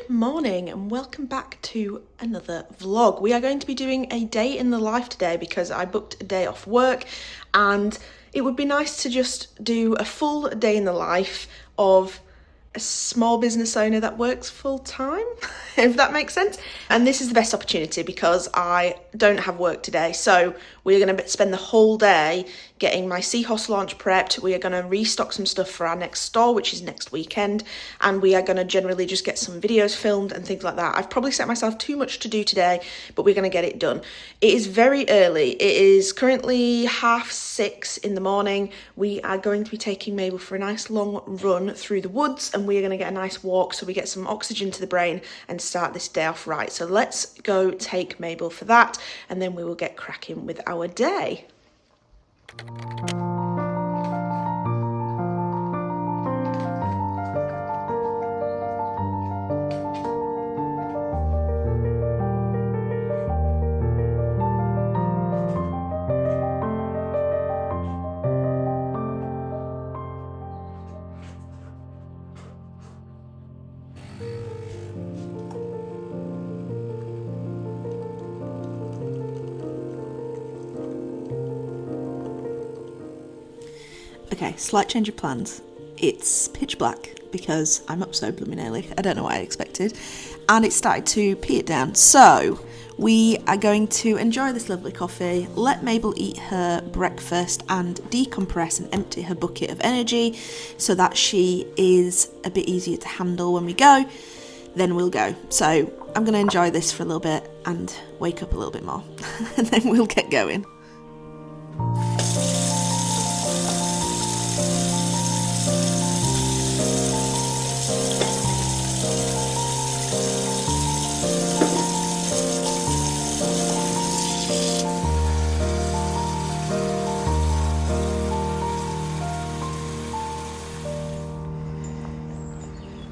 Good morning and welcome back to another vlog. We are going to be doing a day in the life today because I booked a day off work and it would be nice to just do a full day in the life of a small business owner that works full time, if that makes sense. And this is the best opportunity because I don't have work today. So we're going to spend the whole day getting my Seahorse launch prepped. We are going to restock some stuff for our next store, which is next weekend. And we are going to generally just get some videos filmed and things like that. I've probably set myself too much to do today, but we're going to get it done. It is very early. It is currently 6:30 in the morning. We are going to be taking Mabel for a nice long run through the woods and we are going to get a nice walk so we get some oxygen to the brain and start this day off right. So let's go take Mabel for that and then we will get cracking with our day. Okay, slight change of plans. It's pitch black because I'm up so blooming early. I don't know what I expected. And it started to pee it down. So we are going to enjoy this lovely coffee, let Mabel eat her breakfast and decompress and empty her bucket of energy so that she is a bit easier to handle when we go. Then we'll go. So I'm going to enjoy this for a little bit and wake up a little bit more. And then we'll get going.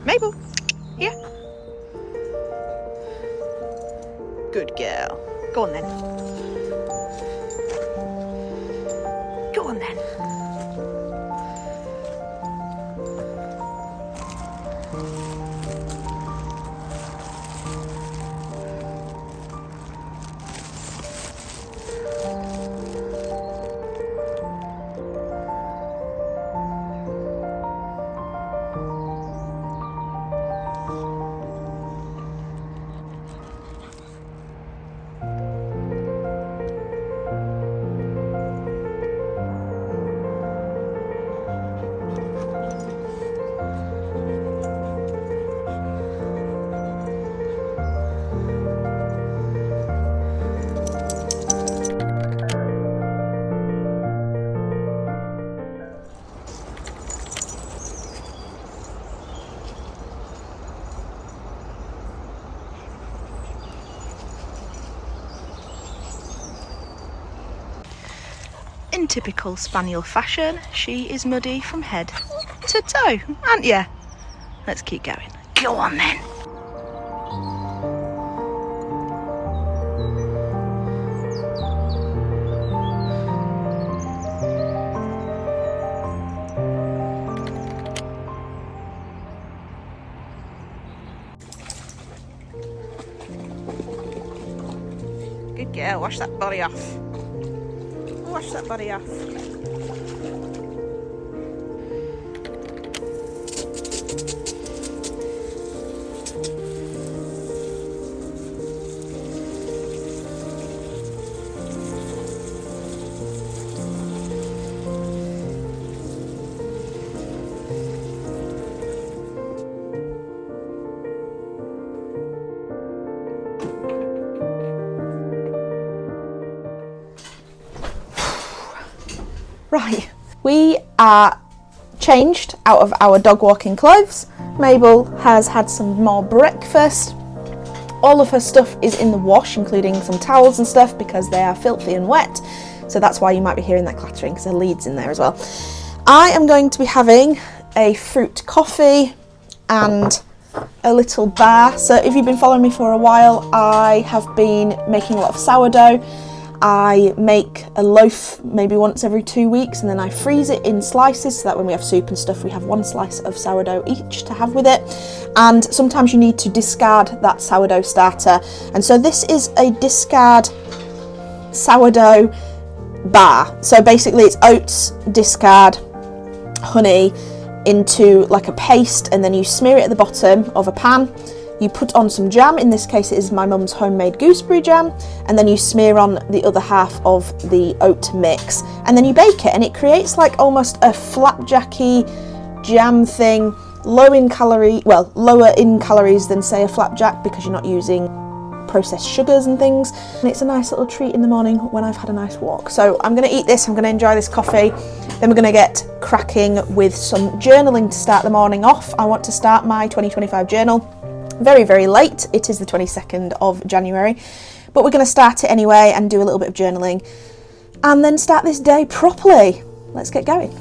Mabel, here. Good girl. Go on then. Go on then. In typical spaniel fashion, she is muddy from head to toe, aren't ya? Let's keep going. Go on then. Good girl, wash that body off. Wash that body off. Right, we are changed out of our dog walking clothes. Mabel has had some more breakfast. All of her stuff is in the wash, including some towels and stuff because they are filthy and wet. So that's why you might be hearing that clattering because her lead's in there as well. I am going to be having a fruit coffee and a little bar. So if you've been following me for a while, I have been making a lot of sourdough I make a loaf maybe once every 2 weeks, and then I freeze it in slices so that when we have soup and stuff we have 1 slice of sourdough each to have with it. And sometimes you need to discard that sourdough starter, and so this is a discard sourdough bar. So basically it's oats, discard, honey into like a paste, and then you smear it at the bottom of a pan. You put on some jam, in this case it is my mum's homemade gooseberry jam, and then you smear on the other half of the oat mix, and then you bake it, and it creates like almost a flapjacky jam thing, lower in calories than say a flapjack, because you're not using processed sugars and things, and it's a nice little treat in the morning when I've had a nice walk. So I'm going to eat this, I'm going to enjoy this coffee, then we're going to get cracking with some journaling to start the morning off. I want to start my 2025 journal very, very late. It is the 22nd of January, but we're going to start it anyway and do a little bit of journaling and then start this day properly. Let's get going.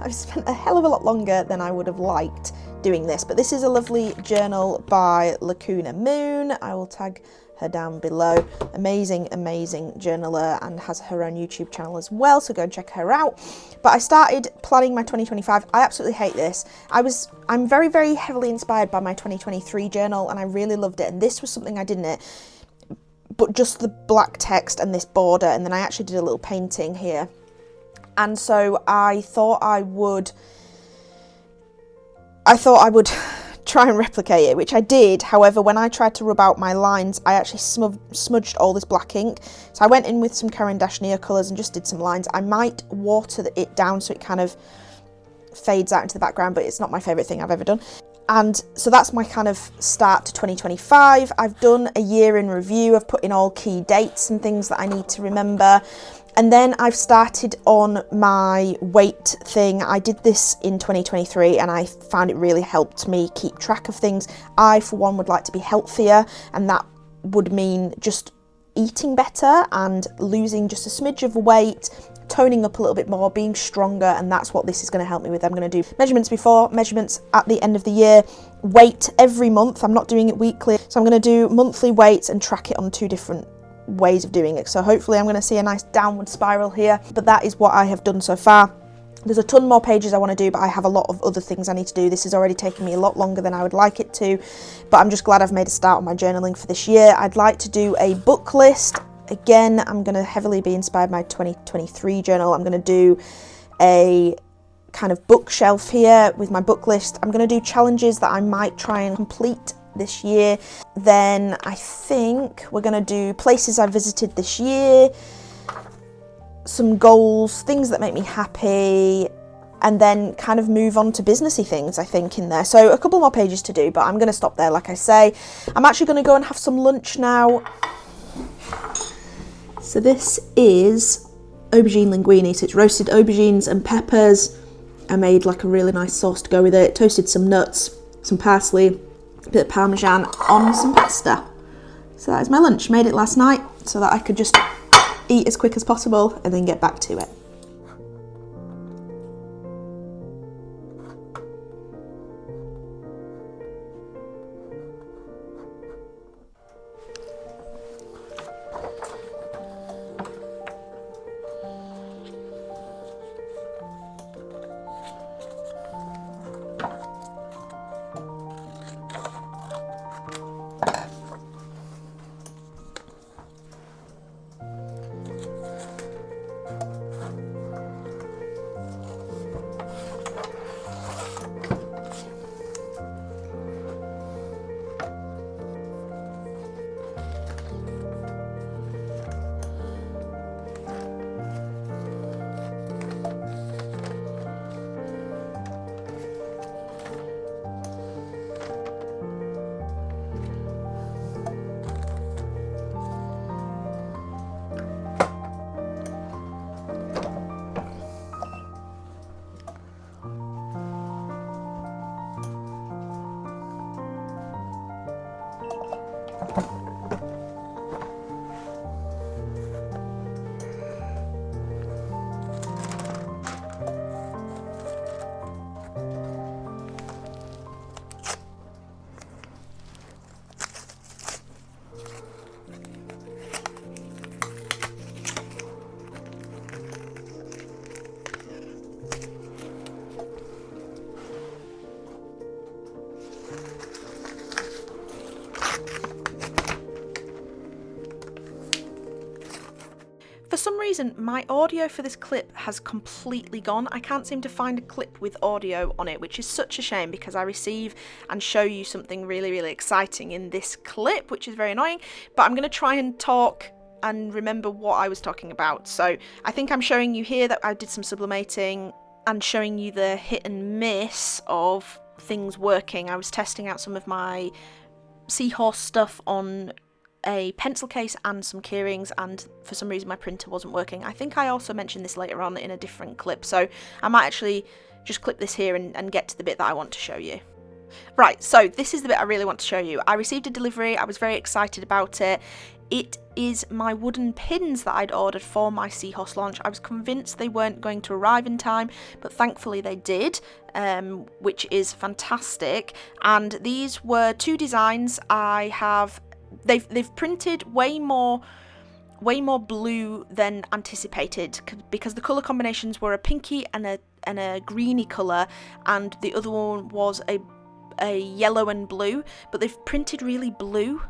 I've spent a hell of a lot longer than I would have liked doing this, but this is a lovely journal by Lacuna Moon. I will tag her down below. Amazing, amazing journaler, and has her own YouTube channel as well, so go and check her out. But I started planning my 2025. I absolutely hate this. I'm very, very heavily inspired by my 2023 journal, and I really loved it, and this was something I did in it, but just the black text and this border, and then I actually did a little painting here. And so I thought I would try and replicate it, which I did. However, when I tried to rub out my lines, I actually smudged all this black ink. So I went in with some Caran d'Ache colours and just did some lines. I might water it down so it kind of fades out into the background, but it's not my favourite thing I've ever done. And so that's my kind of start to 2025. I've done a year in review. I've put in all key dates and things that I need to remember. And then I've started on my weight thing. I did this in 2023 and I found it really helped me keep track of things. I, for one, would like to be healthier, and that would mean just eating better and losing just a smidge of weight, toning up a little bit more, being stronger, and that's what this is going to help me with. I'm going to do measurements before, measurements at the end of the year, weight every month. I'm not doing it weekly, so I'm going to do monthly weights and track it on 2 different ways of doing it. So hopefully I'm going to see a nice downward spiral here, but that is what I have done so far. There's a ton more pages I want to do, but I have a lot of other things I need to do. This is already taking me a lot longer than I would like it to, but I'm just glad I've made a start on my journaling for this year. I'd like to do a book list. Again, I'm going to heavily be inspired by my 2023 journal. I'm going to do a kind of bookshelf here with my book list. I'm going to do challenges that I might try and complete this year. Then I think we're going to do places I visited this year, some goals, things that make me happy, and then kind of move on to businessy things, I think, in there. So a couple more pages to do, but I'm going to stop there. Like I say, I'm actually going to go and have some lunch now. So this is aubergine linguine. So it's roasted aubergines and peppers. I made like a really nice sauce to go with it, toasted some nuts, some parsley, a bit of parmesan on some pasta. So that is my lunch. Made it last night so that I could just eat as quick as possible and then get back to it. reason my audio for this clip has completely gone. I can't seem to find a clip with audio on it, which is such a shame because I receive and show you something really, really exciting in this clip, which is very annoying. But I'm going to try and talk and remember what I was talking about. So I think I'm showing you here that I did some sublimating and showing you the hit and miss of things working. I was testing out some of my seahorse stuff on a pencil case and some keyrings, and for some reason my printer wasn't working. I think I also mentioned this later on in a different clip, so I might actually just clip this here and get to the bit that I want to show you. Right, so this is the bit I really want to show you. I received a delivery, I was very excited about it. It is my wooden pins that I'd ordered for my seahorse launch. I was convinced they weren't going to arrive in time, but thankfully they did, which is fantastic. And these were two designs. They've printed way more blue than anticipated because the colour combinations were a pinky and a greeny colour, and the other one was a yellow and blue, but they've printed really blue,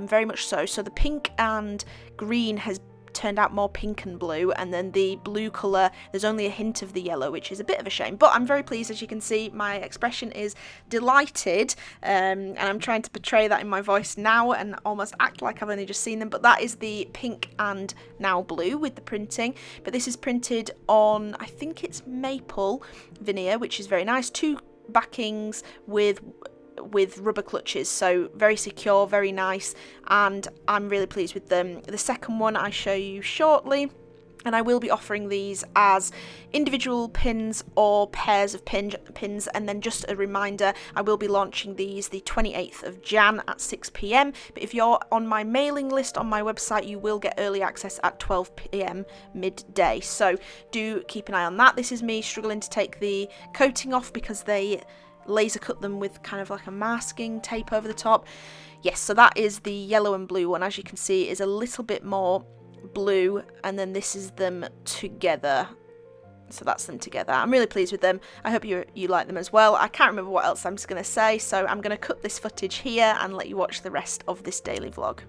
very much so. So the pink and green has turned out more pink and blue, and then the blue colour, there's only a hint of the yellow, which is a bit of a shame, but I'm very pleased. As you can see, my expression is delighted, and I'm trying to portray that in my voice now and almost act like I've only just seen them. But that is the pink and now blue with the printing, but this is printed on, I think it's maple veneer, which is very nice. Two backings with rubber clutches, so very secure, very nice, and I'm really pleased with them. The second one I show you shortly, and I will be offering these as individual pins or pairs of pins. And then just a reminder, I will be launching these the 28th of Jan at 6 p.m. But if you're on my mailing list on my website, you will get early access at 12 p.m. midday. So do keep an eye on that. This is me struggling to take the coating off because they laser cut them with kind of like a masking tape over the top. Yes, so that is the yellow and blue one. As you can see, is a little bit more blue, and then this is them together. So that's them together. I'm really pleased with them. I hope you like them as well. I can't remember what else I'm just going to say, so I'm going to cut this footage here and let you watch the rest of this daily vlog.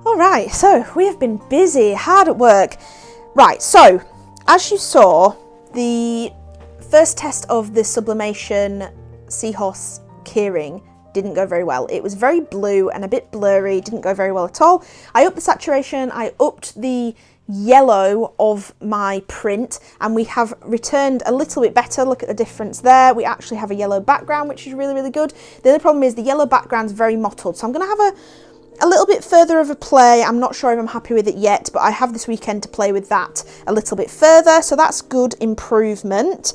Alright, so we have been busy, hard at work. Right, so as you saw, the first test of the sublimation seahorse keyring didn't go very well. It was very blue and a bit blurry, didn't go very well at all. I upped the saturation, I upped the yellow of my print, and we have returned a little bit better. Look at the difference there. We actually have a yellow background, which is really, really good. The only problem is the yellow background is very mottled, so I'm going to have a little bit further of a play. I'm not sure if I'm happy with it yet, but I have this weekend to play with that a little bit further, so that's good improvement.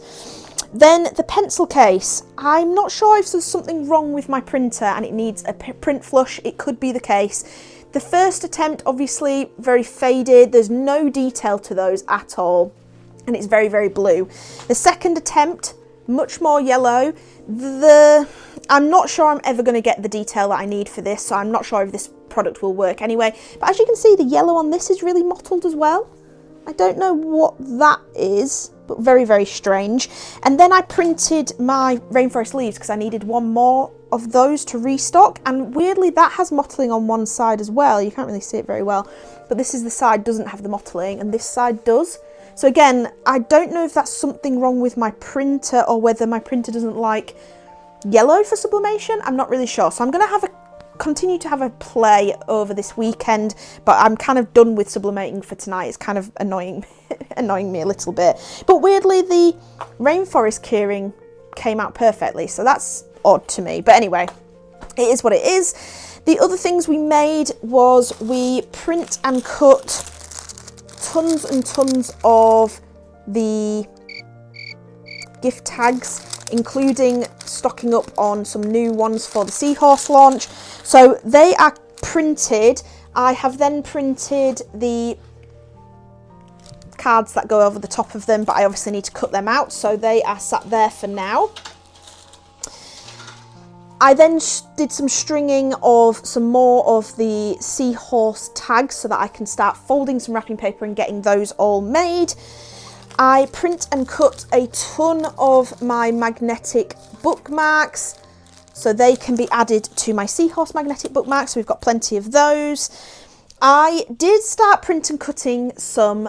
Then the pencil case. I'm not sure if there's something wrong with my printer and it needs a print flush. It could be the case. The first attempt, obviously, very faded. There's no detail to those at all, and it's very, very blue. The second attempt, much more yellow. I'm not sure I'm ever going to get the detail that I need for this, so I'm not sure if this product will work anyway. But as you can see, the yellow on this is really mottled as well. I don't know what that is, but very, very strange. And then I printed my rainforest leaves because I needed one more of those to restock, and weirdly that has mottling on one side as well. You can't really see it very well, but this is the side doesn't have the mottling and this side does. So again, I don't know if that's something wrong with my printer or whether my printer doesn't like yellow for sublimation. I'm not really sure, so I'm going to continue to have a play over this weekend, but I'm kind of done with sublimating for tonight. It's kind of annoying me a little bit, but weirdly the rainforest keyring came out perfectly, so that's odd to me, but anyway, it is what it is. The other things we made was we print and cut tons and tons of the gift tags, including stocking up on some new ones for the seahorse launch. So they are printed. I have then printed the cards that go over the top of them, but I obviously need to cut them out, so they are sat there for now. I then did some stringing of some more of the seahorse tags so that I can start folding some wrapping paper and getting those all made. I print and cut a ton of my magnetic bookmarks so they can be added to my seahorse magnetic bookmarks. So we've got plenty of those. I did start print and cutting some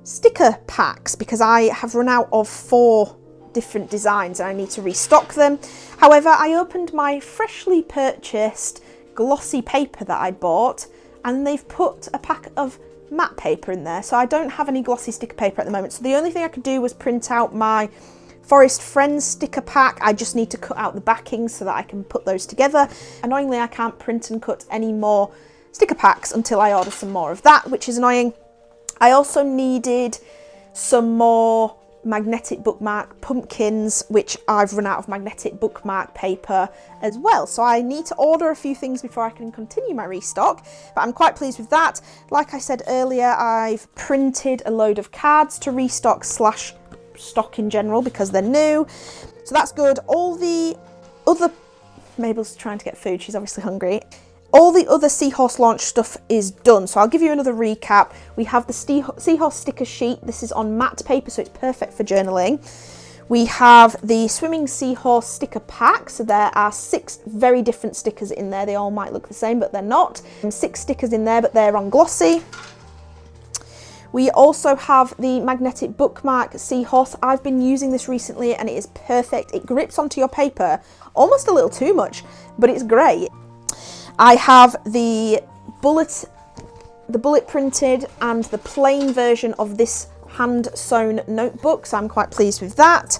sticker packs because I have run out of 4 different designs and I need to restock them. However, I opened my freshly purchased glossy paper that I bought, and they've put a pack of matte paper in there, so I don't have any glossy sticker paper at the moment. So the only thing I could do was print out my Forest Friends sticker pack. I just need to cut out the backings so that I can put those together. Annoyingly, I can't print and cut any more sticker packs until I order some more of that, which is annoying. I also needed some more magnetic bookmark pumpkins, which I've run out of magnetic bookmark paper as well, so I need to order a few things before I can continue my restock, but I'm quite pleased with that. Like I said earlier, I've printed a load of cards to restock / stock in general because they're new, so that's good. All the other, Mabel's trying to get food, she's obviously hungry. All the other seahorse launch stuff is done, so I'll give you another recap. We have the seahorse sticker sheet. This is on matte paper, so it's perfect for journaling. We have the swimming seahorse sticker pack, so there are 6 very different stickers in there. They all might look the same, but they're not. 6 stickers in there, but they're on glossy. We also have the magnetic bookmark seahorse. I've been using this recently and it is perfect. It grips onto your paper almost a little too much, but it's great. I have the bullet printed and the plain version of this hand sewn notebook, so I'm quite pleased with that.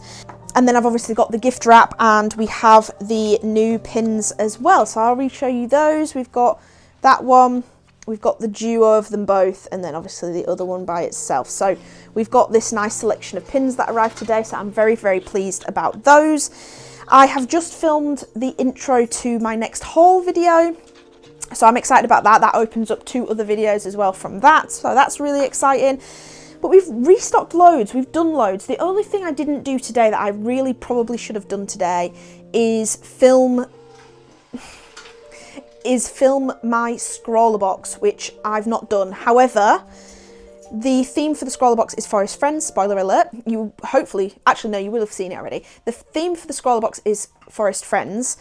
And then I've obviously got the gift wrap, and we have the new pins as well, so I'll re-show you those. We've got that one, we've got the duo of them both, and then obviously the other one by itself. So we've got this nice selection of pins that arrived today, so I'm very, very pleased about those. I have just filmed the intro to my next haul video, so I'm excited about that. That opens up 2 other videos as well from that, so that's really exciting. But we've restocked loads, we've done loads. The only thing I didn't do today that I really probably should have done today is film my scroller box, which I've not done. However, the theme for the scroller box is Forest Friends, spoiler alert. You hopefully, actually no, you will have seen it already. The theme for the scroller box is Forest Friends,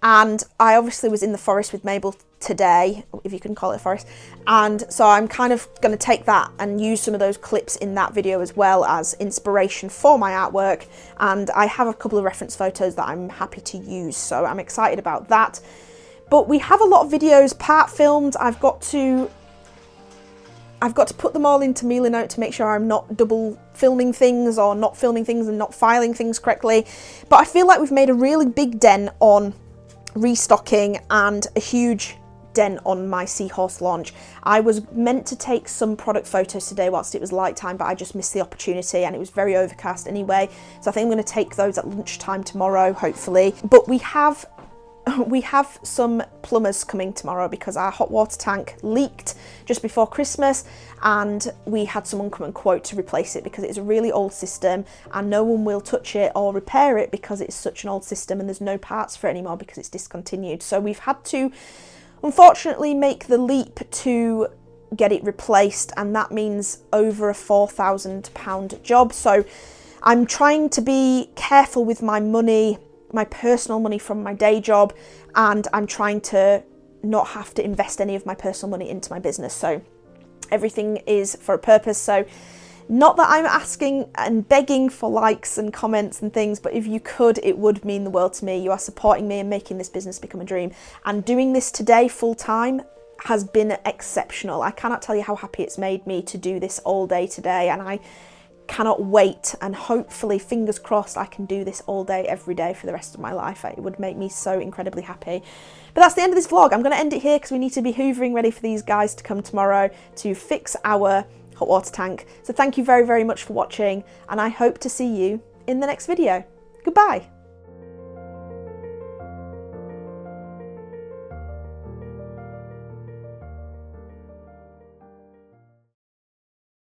and I obviously was in the forest with Mabel today, if you can call it a forest, and so I'm kind of going to take that and use some of those clips in that video as well as inspiration for my artwork, and I have a couple of reference photos that I'm happy to use, so I'm excited about that. But we have a lot of videos part filmed. I've got to I've got to put them all into Melanote to make sure I'm not double filming things or not filming things and not filing things correctly. But I feel like we've made a really big dent on restocking and a huge dent on my Seahorse launch. I was meant to take some product photos today whilst it was light time, but I just missed the opportunity and it was very overcast anyway. So I think I'm going to take those at lunchtime tomorrow, hopefully. But we have some plumbers coming tomorrow because our hot water tank leaked just before Christmas, and we had someone come and quote to replace it because it's a really old system and no one will touch it or repair it because it's such an old system and there's no parts for it anymore because it's discontinued. So we've had to unfortunately make the leap to get it replaced, and that means over a £4,000 job. So I'm trying to be careful with my money, my personal money from my day job, and I'm trying to not have to invest any of my personal money into my business. So everything is for a purpose. So not that I'm asking and begging for likes and comments and things, but if you could, it would mean the world to me. You are supporting me and making this business become a dream. And doing this today full time has been exceptional. I cannot tell you how happy it's made me to do this all day today, and I cannot wait, and hopefully, fingers crossed, I can do this all day every day for the rest of my life. It would make me so incredibly happy. But that's the end of this vlog. I'm going to end it here because we need to be hoovering ready for these guys to come tomorrow to fix our hot water tank. So thank you very, very much for watching, and I hope to see you in the next video. Goodbye.